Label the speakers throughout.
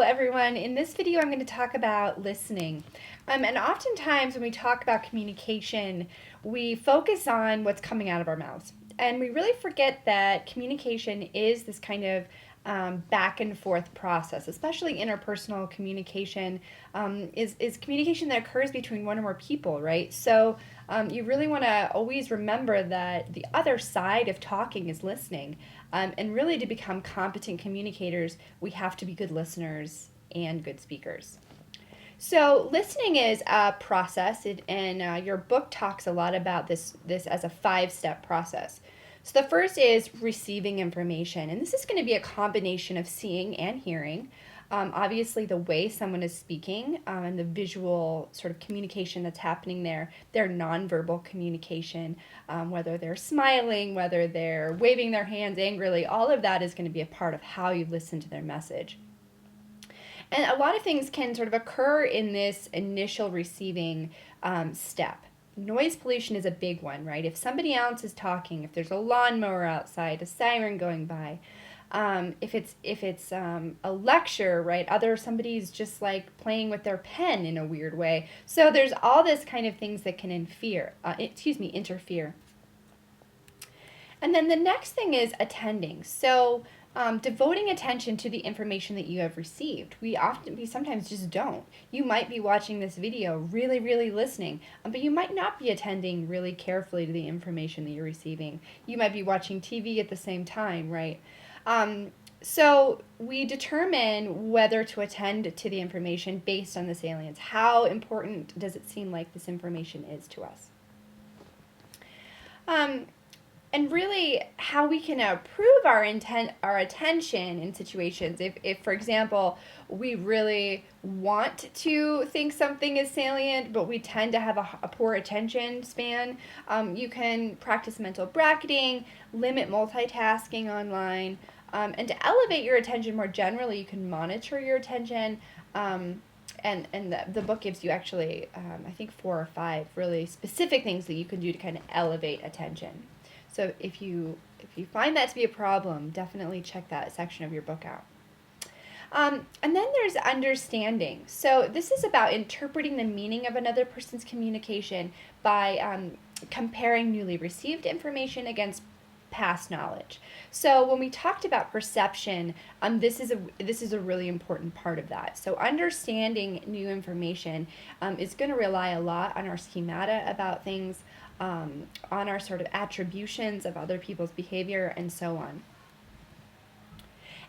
Speaker 1: everyone. In this video, I'm going to talk about listening. And oftentimes when we talk about communication, we focus on what's coming out of our mouths. And we really forget that communication is this kind of back and forth process, especially interpersonal communication is communication that occurs between one or more people, right? So you really want to always remember that the other side of talking is listening. And really, to become competent communicators, we have to be good listeners and good speakers. So listening is a process, and your book talks a lot about this as a 5-step process. So the first is receiving information, and this is going to be a combination of seeing and hearing. Obviously, the way someone is speaking and the visual sort of communication that's happening there, their nonverbal communication, whether they're smiling, whether they're waving their hands angrily, all of that is going to be a part of how you listen to their message. And a lot of things can sort of occur in this initial receiving step. Noise pollution is a big one, right? If somebody else is talking, if there's a lawnmower outside, a siren going by, if it's a lecture, right? Somebody's just like playing with their pen in a weird way. So there's all this kind of things that can interfere. And then the next thing is attending. So devoting attention to the information that you have received. We sometimes just don't. You might be watching this video really, really listening, but you might not be attending really carefully to the information that you're receiving. You might be watching TV at the same time, right? So we determine whether to attend to the information based on the salience. How important does it seem like this information is to us? And really, how we can improve our attention in situations. If, for example, we really want to think something is salient, but we tend to have a poor attention span, you can practice mental bracketing, limit multitasking online, and to elevate your attention more generally, you can monitor your attention. And the book gives you actually, I think 4 or 5 really specific things that you can do to kind of elevate attention. So if you find that to be a problem, definitely check that section of your book out. And then there's understanding. So this is about interpreting the meaning of another person's communication by comparing newly received information against past knowledge. So when we talked about perception, this is a really important part of that. So understanding new information is going to rely a lot on our schemata about things, on our sort of attributions of other people's behavior, and so on.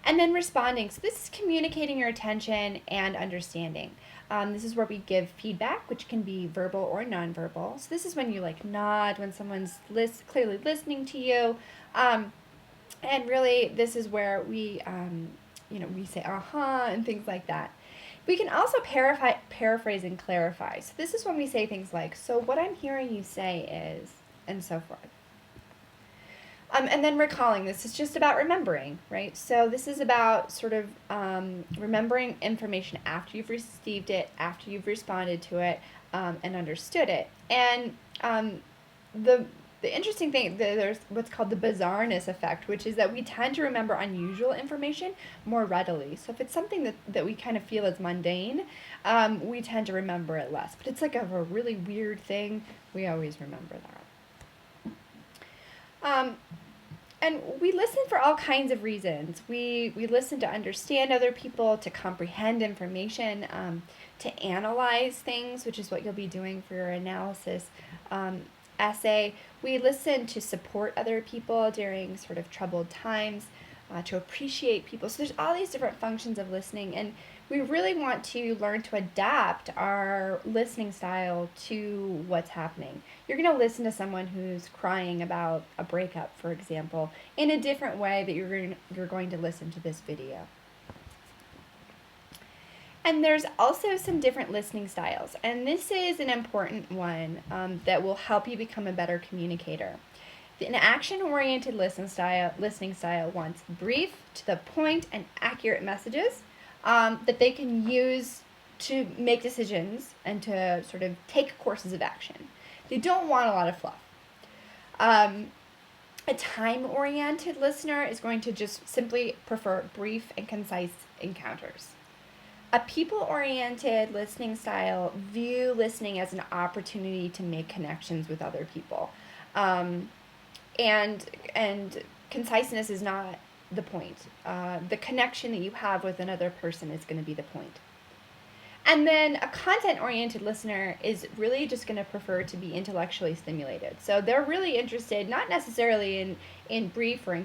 Speaker 1: And then responding. So this is communicating your attention and understanding. This is where we give feedback, which can be verbal or nonverbal. So this is when you like nod, when someone's clearly listening to you. And really, this is where we say uh-huh and things like that. We can also paraphrase and clarify. So this is when we say things like, so what I'm hearing you say is, and so forth. And then recalling. This is just about remembering, right? So this is about sort of remembering information after you've received it, after you've responded to it, and understood it. And the interesting thing, there's what's called the bizarreness effect, which is that we tend to remember unusual information more readily. So if it's something that we kind of feel is mundane, we tend to remember it less. But it's like a really weird thing, we always remember that. And we listen for all kinds of reasons. We listen to understand other people, to comprehend information, to analyze things, which is what you'll be doing for your analysis essay. We listen to support other people during sort of troubled times, to appreciate people. So there's all these different functions of listening, and we really want to learn to adapt our listening style to what's happening. You're going to listen to someone who's crying about a breakup, for example, in a different way that you're going to listen to this video. And there's also some different listening styles, and this is an important one that will help you become a better communicator. An action-oriented listening style wants brief, to the point, and accurate messages that they can use to make decisions and to sort of take courses of action. They don't want a lot of fluff. A time-oriented listener is going to just simply prefer brief and concise encounters. A people-oriented listening style view listening as an opportunity to make connections with other people, um, and conciseness is not the point. The connection that you have with another person is going to be the point. And then a content-oriented listener is really just going to prefer to be intellectually stimulated. So they're really interested, not necessarily in brief or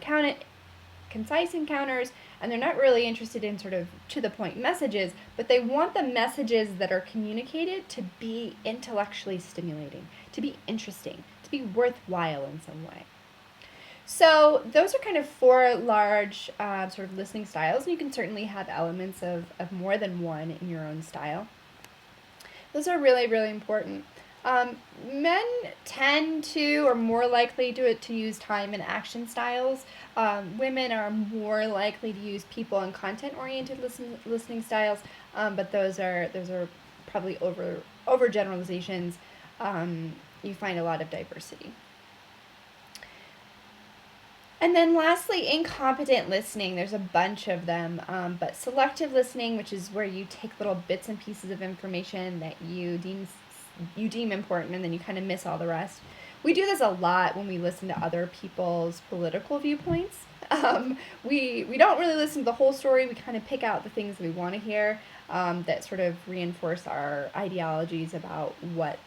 Speaker 1: concise encounters, and they're not really interested in sort of to the point messages, but they want the messages that are communicated to be intellectually stimulating, to be interesting, to be worthwhile in some way. So those are kind of four large sort of listening styles, and you can certainly have elements of more than one in your own style. Those are really, really important. Men tend to, or more likely to use time and action styles. Women are more likely to use people and content-oriented listening styles, but those are probably overgeneralizations. You find a lot of diversity. And then lastly, incompetent listening. There's a bunch of them, but selective listening, which is where you take little bits and pieces of information that you deem important, and then you kind of miss all the rest. We do this a lot when we listen to other people's political viewpoints. We don't really listen to the whole story. We kind of pick out the things that we want to hear, that sort of reinforce our ideologies about what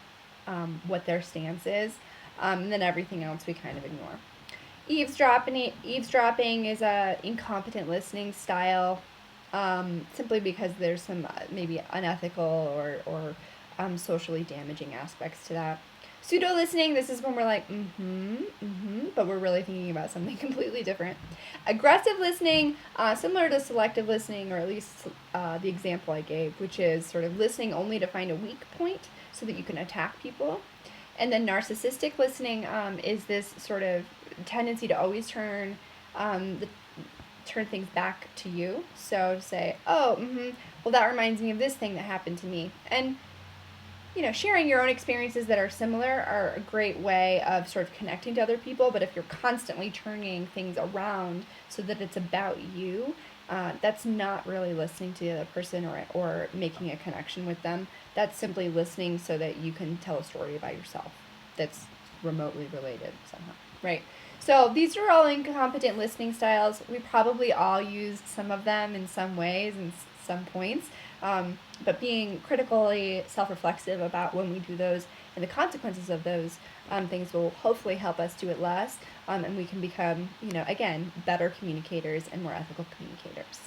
Speaker 1: their stance is, and then everything else we kind of ignore. Eavesdropping is a incompetent listening style, simply because there's some maybe unethical or socially damaging aspects to that. Pseudo listening, this is when we're like, but we're really thinking about something completely different. Aggressive listening, similar to selective listening, or at least the example I gave, which is sort of listening only to find a weak point so that you can attack people. And then narcissistic listening is this sort of tendency to always turn things back to you. So to say, well, that reminds me of this thing that happened to me. And, sharing your own experiences that are similar are a great way of sort of connecting to other people. But if you're constantly turning things around so that it's about you, that's not really listening to the other person or making a connection with them. That's simply listening so that you can tell a story about yourself that's remotely related somehow, right? So these are all incompetent listening styles. We probably all use some of them in some ways and some points, but being critically self-reflexive about when we do those and the consequences of those things will hopefully help us do it less, and we can become, again, better communicators and more ethical communicators.